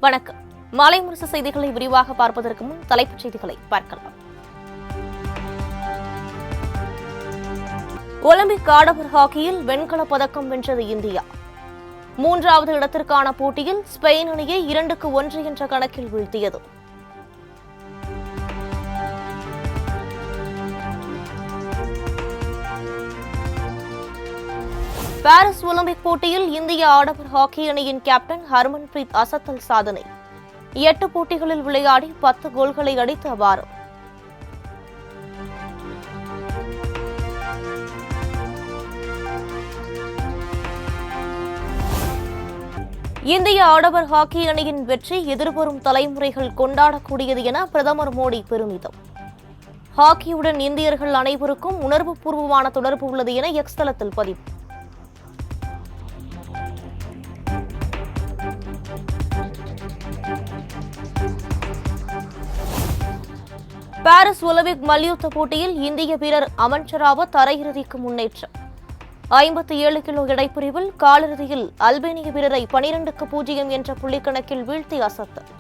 வணக்கம். மாலை முரசு செய்திகளை விரிவாக பார்ப்பதற்கு முன் தலைப்புச் செய்திகளை பார்க்கலாம். ஒலிம்பிக் ஆடவர் ஹாக்கியில் வெண்கலப் பதக்கம் வென்றது இந்தியா. 3வது இடத்திற்கான போட்டியில் ஸ்பெயின் அணியை 2-1 என்ற கணக்கில் வீழ்த்தியது. பாரிஸ் ஒலிம்பிக் போட்டியில் இந்திய ஆடவர் ஹாக்கி அணியின் கேப்டன் ஹர்மன்பிரீத் அசத்தல் சாதனை. 8 போட்டிகளில் விளையாடி 10 கோல்களை அடித்து அபாரம். இந்திய ஆடவர் ஹாக்கி அணியின் வெற்றி எதிர்வரும் தலைமுறைகள் கொண்டாடக்கூடியது என பிரதமர் மோடி பெருமிதம். ஹாக்கியுடன் இந்தியர்கள் அனைவருக்கும் உணர்வுபூர்வமான தொடர்பு உள்ளது என எக்ஸ் தளத்தில் பதிவு. பாரிஸ் ஒலிம்பிக் மல்யுத்த போட்டியில் இந்திய வீரர் அமன் ஷராவத் அரையிறுதிக்கு முன்னேற்றம். 57 கிலோ எடைப்பிரிவில் காலிறுதியில் அல்பேனிய வீரரை 12-0 என்ற புள்ளிக்கணக்கில் வீழ்த்தி அசத்தல்.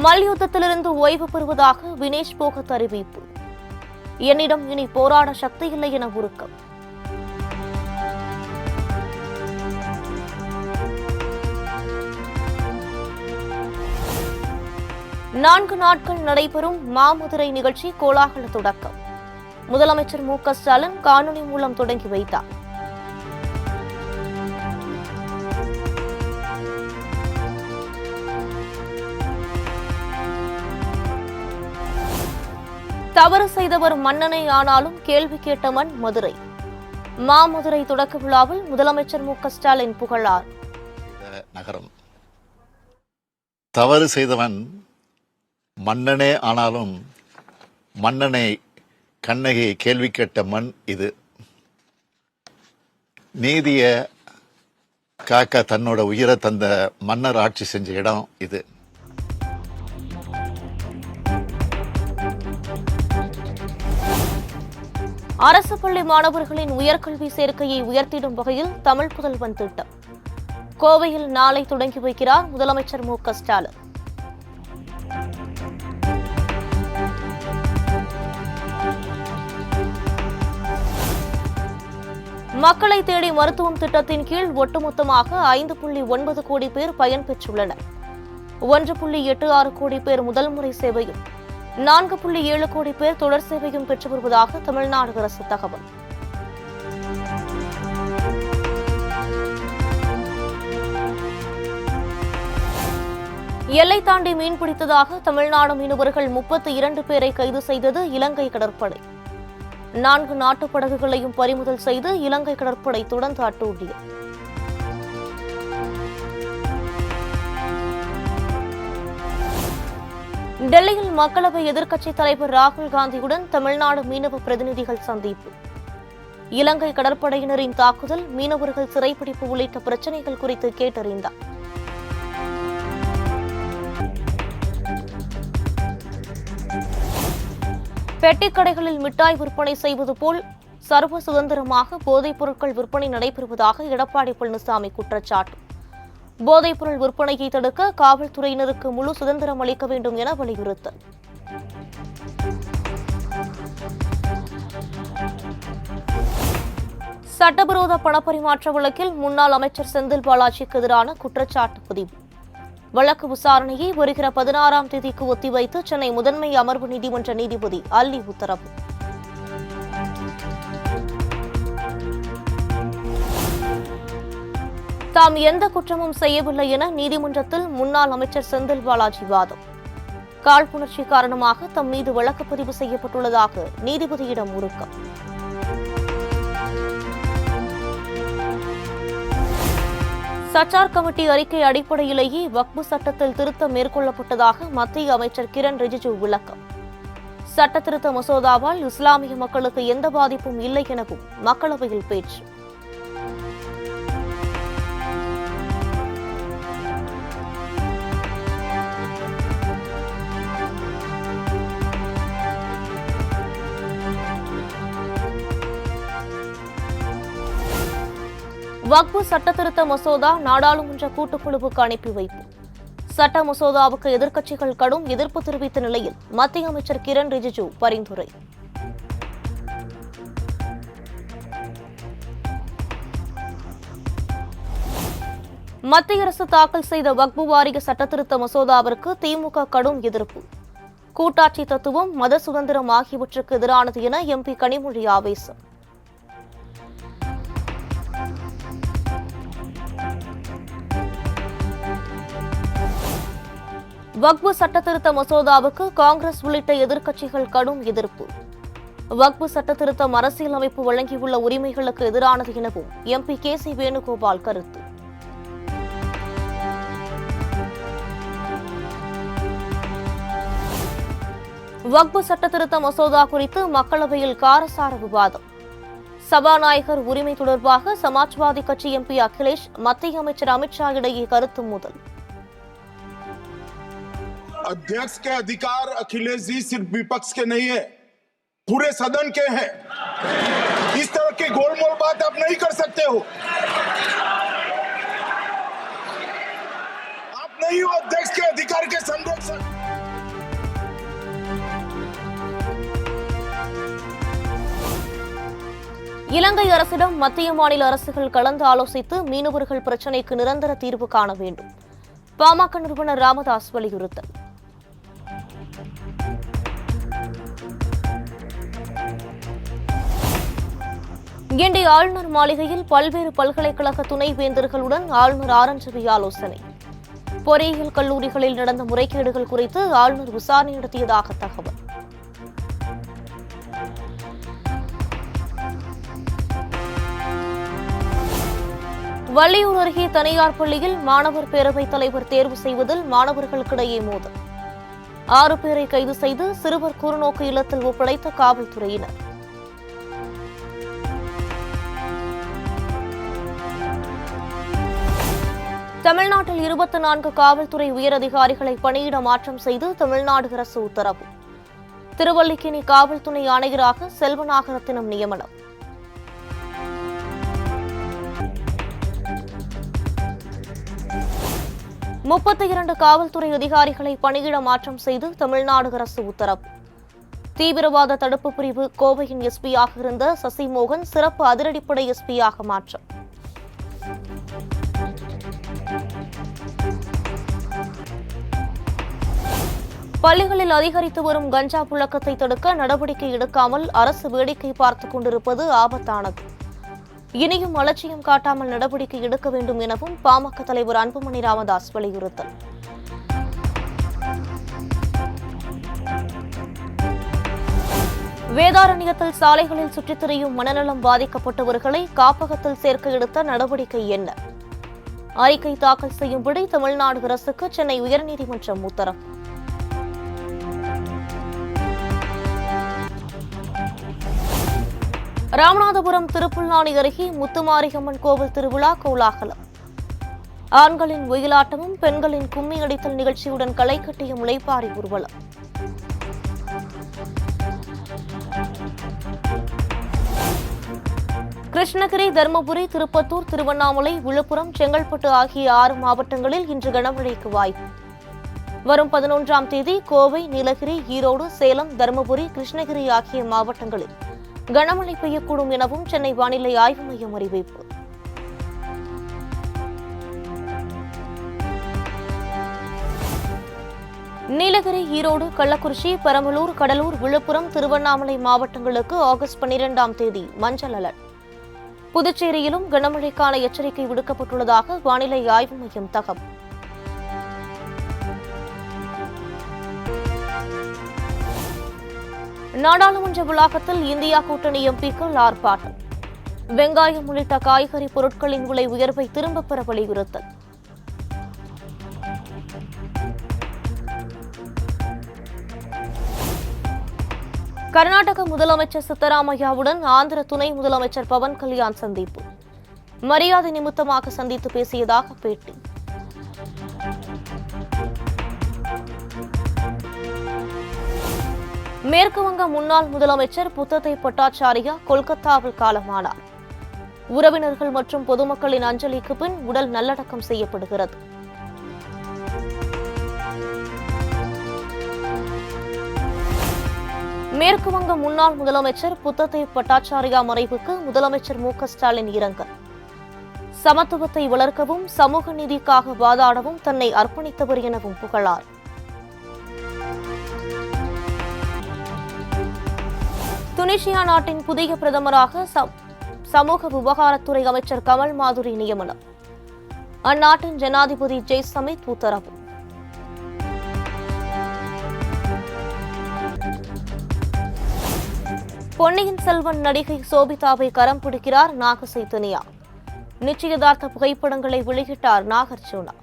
மல்யுத்தத்திலிருந்து ஓய்வு பெறுவதாக வினேஷ் போகத் அறிவிப்பு. என்னிடம் இனி போராட சக்தி இல்லை என உருக்கம். நான்கு நாட்கள் நடைபெறும் மாமதுரை நிகழ்ச்சி கோலாகல தொடக்கம். முதலமைச்சர் மு.க. ஸ்டாலின் காணொலி மூலம் தொடங்கி வைத்தார். தவறு செய்தவர் மன்னனே ஆனாலும் கேள்வி கேட்ட மண் மதுரை. மாமதுரை தொடக்க விழாவில் முதலமைச்சர் மு.க. ஸ்டாலின் புகழார். நகரம் தவறு செய்தவன் மன்னனே ஆனாலும் மன்னனை கண்ணகி கேள்வி கேட்ட மண் இது. நீதிய காக்க தன்னோட உயிரை தந்த மன்னர் ஆட்சி செஞ்ச இடம் இது. அரசு பள்ளி மாணவர்களின் உயர்கல்வி சேர்க்கையை உயர்த்திடும் வகையில் தமிழ் புதல்வன் திட்டம். கோவையில் நாளை தொடங்கி வைக்கிறார் முதலமைச்சர் மு.க. ஸ்டாலின். மக்களை தேடி மருத்துவம் திட்டத்தின் கீழ் ஒட்டுமொத்தமாக 5.9 கோடி பேர் பயன்பெற்றுள்ளனர். 1.86 கோடி பேர் முதல் முறை சேவையும் 4.7 கோடி பேர் தொடர் சேவையும் பெற்று வருவதாக தமிழ்நாடு அரசு தகவல். எல்லை தாண்டி மீன்பிடித்ததாக தமிழ்நாடு மீனவர்கள் 32 பேரை கைது செய்தது இலங்கை கடற்படை. 4 நாட்டு படகுகளையும் பறிமுதல் செய்து இலங்கை கடற்படை தொடர்ந்து அட்டூழியம். டெல்லியில் மக்களவை எதிர்க்கட்சித் தலைவர் ராகுல் காந்தியுடன் தமிழ்நாடு மீனவ பிரதிநிதிகள் சந்திப்பு. இலங்கை கடற்படையினரின் தாக்குதல், மீனவர்கள் சிறைப்பிடிப்பு உள்ளிட்ட பிரச்சினைகள் குறித்து கேட்டறிந்தார். பெட்டிக்கடைகளில் மிட்டாய் விற்பனை செய்வது போல் சர்வ சுதந்திரமாக போதைப் பொருட்கள் விற்பனை நடைபெறுவதாக எடப்பாடி பழனிசாமி குற்றச்சாட்டு. போதைப்பொருள் விற்பனையை தடுக்க காவல்துறையினருக்கு முழு சுதந்திரம் அளிக்க வேண்டும் என வலியுறுத்தல். சட்டவிரோத பணப்பரிமாற்ற வழக்கில் முன்னாள் அமைச்சர் செந்தில் பாலாஜிக்கு எதிரான குற்றச்சாட்டு பதிவு. வழக்கு விசாரணையை வருகிற 16ஆம் தேதிக்கு ஒத்திவைத்து சென்னை முதன்மை அமர்வு நீதிமன்ற நீதிபதி அல்லி உத்தரவு. தாம் எந்த குற்றமும் செய்யவில்லை என நீதிமன்றத்தில் முன்னாள் அமைச்சர் செந்தில் பாலாஜி வாதம். காழ்ப்புணர்ச்சி காரணமாக தம் மீது வழக்கு பதிவு செய்யப்பட்டுள்ளதாக நீதிபதியிடம் உருக்கம். சச்சார் கமிட்டி அறிக்கை அடிப்படையிலேயே வக்பு சட்டத்தில் திருத்தம் மேற்கொள்ளப்பட்டதாக மத்திய அமைச்சர் கிரண் ரிஜிஜு விளக்கம். சட்ட திருத்த மசோதாவால் இஸ்லாமிய மக்களுக்கு எந்த பாதிப்பும் இல்லை எனவும் மக்களவையில் பேச்சு. வக்பு சட்டத்திருத்த மசோதா நாடாளுமன்ற கூட்டுக்குழுவுக்கு அனுப்பி வைப்பு. சட்ட மசோதாவுக்கு எதிர்க்கட்சிகள் கடும் எதிர்ப்பு தெரிவித்த நிலையில் மத்திய அமைச்சர் கிரண் ரிஜிஜு பரிந்துரை. மத்திய அரசு தாக்கல் செய்த வக்பு வாரிய சட்டத்திருத்த மசோதாவிற்கு திமுக கடும் எதிர்ப்பு. கூட்டாட்சி தத்துவம், மத சுதந்திரம் ஆகியவற்றுக்கு எதிரானது என எம்பி கனிமொழி ஆவேசம். வக்பு சட்டத்திருத்த மசோதாவுக்கு காங்கிரஸ் உள்ளிட்ட எதிர்க்கட்சிகள் கடும் எதிர்ப்பு. வக்பு சட்டத்திருத்தம் அரசியலமைப்பு வழங்கியுள்ள உரிமைகளுக்கு எதிரானது எனவும் எம்பி கே.சி. வேணுகோபால் கருத்து. வக்பு சட்டத்திருத்த மசோதா குறித்து மக்களவையில் காரசார விவாதம். சபாநாயகர் உரிமை தொடர்பாக சமாஜ்வாதி கட்சி எம்பி அகிலேஷ், மத்திய அமைச்சர் அமித்ஷா இடையே கருத்து மோதல். अध्यक्ष के अधिकार अखिलेश जी सिर्फ विपक्ष के नहीं है, पूरे सदन के हैं। इस तरह की गोलमोल बात आप नहीं कर सकते हो। आप नहीं हो अध्यक्ष के अधिकार के संरक्षक। இலங்கை அரசிடம் மத்திய மாநில அரசுகள் கலந்து ஆலோசித்து மீனவர்கள் பிரச்சினைக்கு நிரந்தர தீர்வு காண வேண்டும். பாமக நிறுவனர் ராமதாஸ் வலியுறுத்தல். கிண்டி ஆளுநர் மாளிகையில் பல்வேறு பல்கலைக்கழக துணைவேந்தர்களுடன் ஆளுநர் ஆர்.என். ரவி ஆலோசனை. பொறியியல் கல்லூரிகளில் நடந்த முறைகேடுகள் குறித்து ஆளுநர் விசாரணை நடத்தியதாக தகவல். வள்ளியூர் அருகே தனியார் பள்ளியில் மாணவர் பேரவைத் தலைவர் தேர்வு செய்வதில் மாணவர்களுக்கிடையே மோதல். 6 பேரை கைது செய்து சிறுவர் குறுநோக்கு இல்லத்தில் ஒப்படைத்த காவல்துறையினர். தமிழ்நாட்டில் 24 காவல்துறை உயரதிகாரிகளை பணியிட மாற்றம் செய்து தமிழ்நாடு அரசு உத்தரவு. திருவல்லிக்கேணி காவல் துணை ஆணையராக செல்வநாகரத்தினம் நியமனம். முப்பத்தி காவல்துறை அதிகாரிகளை பணியிட மாற்றம் செய்து தமிழ்நாடு அரசு உத்தரவு. தீவிரவாத தடுப்பு பிரிவு கோவையின் எஸ்பியாக இருந்த சசிமோகன் சிறப்பு அதிரடிப்படை எஸ்பியாக மாற்றம். பள்ளிகளில் அதிகரித்து வரும் கஞ்சா புழக்கத்தை தடுக்க நடவடிக்கை எடுக்காமல் அரசு வேடிக்கை பார்த்துக் கொண்டிருப்பது ஆபத்தானது. இனியும் அலட்சியம் காட்டாமல் நடவடிக்கை எடுக்க வேண்டும் எனவும் பாமக தலைவர் அன்புமணி ராமதாஸ் வலியுறுத்தல். வேதாரண்யத்தில் சாலைகளில் சுற்றித் திரியும் மனநலம் பாதிக்கப்பட்டவர்களை காப்பகத்தில் சேர்க்க எடுத்த நடவடிக்கை என்ன? அறிக்கை தாக்கல் செய்யும்படி தமிழ்நாடு அரசுக்கு சென்னை உயர்நீதிமன்றம் உத்தரவு. ராமநாதபுரம் திருப்புல்லானி அருகே முத்துமாரியம்மன் கோவில் திருவிழா கோலாகலம். ஆண்களின் ஒயிலாட்டமும் பெண்களின் கும்மி அடித்தல் நிகழ்ச்சியுடன் களை கட்டிய முளைப்பாரி ஊர்வலம். கிருஷ்ணகிரி, தருமபுரி, திருப்பத்தூர், திருவண்ணாமலை, விழுப்புரம், செங்கல்பட்டு ஆகிய 6 மாவட்டங்களில் இன்று கனமழைக்கு வாய்ப்பு. வரும் 11ஆம் தேதி கோவை, நீலகிரி, ஈரோடு, சேலம், தருமபுரி, கிருஷ்ணகிரி ஆகிய மாவட்டங்களில் கனமழை பெய்யக்கூடும் எனவும் சென்னை வானிலை ஆய்வு மையம் அறிவிப்பு. நீலகிரி, ஈரோடு, கள்ளக்குறிச்சி, பெரம்பலூர், கடலூர், விழுப்புரம், திருவண்ணாமலை மாவட்டங்களுக்கு ஆகஸ்ட் 12ஆம் தேதி மஞ்சள் அலர்ட். புதுச்சேரியிலும் கனமழைக்கான எச்சரிக்கை விடுக்கப்பட்டுள்ளதாக வானிலை ஆய்வு மையம் தகவல். நாடாளுமன்ற வளாகத்தில் இந்தியா கூட்டணி எம்பிக்கள் ஆர்ப்பாட்டம். வெங்காயம் உள்ளிட்ட காய்கறி பொருட்களின் விலை உயர்வை திரும்பப் பெற வலியுறுத்தல். கர்நாடக முதலமைச்சர் சித்தராமையாவுடன் ஆந்திர துணை முதலமைச்சர் பவன் கல்யாண் சந்திப்பு. மரியாதை நிமித்தமாக சந்தித்து பேசியதாக பேட்டி. மேற்கு வங்க முன்னாள் முதலமைச்சர் புத்ததேவ் பட்டாச்சாரியா கொல்கத்தாவில் காலமானார். உறவினர்கள் மற்றும் பொதுமக்களின் அஞ்சலிக்கு பின் உடல் நல்லடக்கம் செய்யப்படுகிறது. மேற்கு வங்க முன்னாள் முதலமைச்சர் புத்ததேவ் பட்டாச்சாரியா மறைவுக்கு முதலமைச்சர் மு.க. ஸ்டாலின் இரங்கல். சமத்துவத்தை வளர்க்கவும் சமூக நீதிக்காக வாதாடவும் தன்னை அர்ப்பணித்தவர் எனவும் புகழார். துனிசியா நாட்டின் புதிய பிரதமராக சமூக விவகாரத்துறை அமைச்சர் கமல் மாதுரி நியமனம். அந்நாட்டின் ஜனாதிபதி ஜெய் சமீத் உத்தரவு. பொன்னியின் செல்வன் நடிகை சோபிதாவை கரம் பிடிக்கிறார் நாக சைத்தன்யா. நிச்சயதார்த்த புகைப்படங்களை வெளியிட்டார் நாகார்ஜுனா.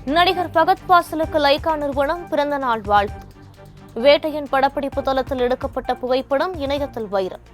நடிகர் ஃபகத் பாசிலுக்கு லைகா நிறுவனம் பிறந்த நாள் வாழ்த்து. வேட்டையின் படப்பிடிப்பு தளத்தில் எடுக்கப்பட்ட புகைப்படம் இணையத்தில் வைரல்.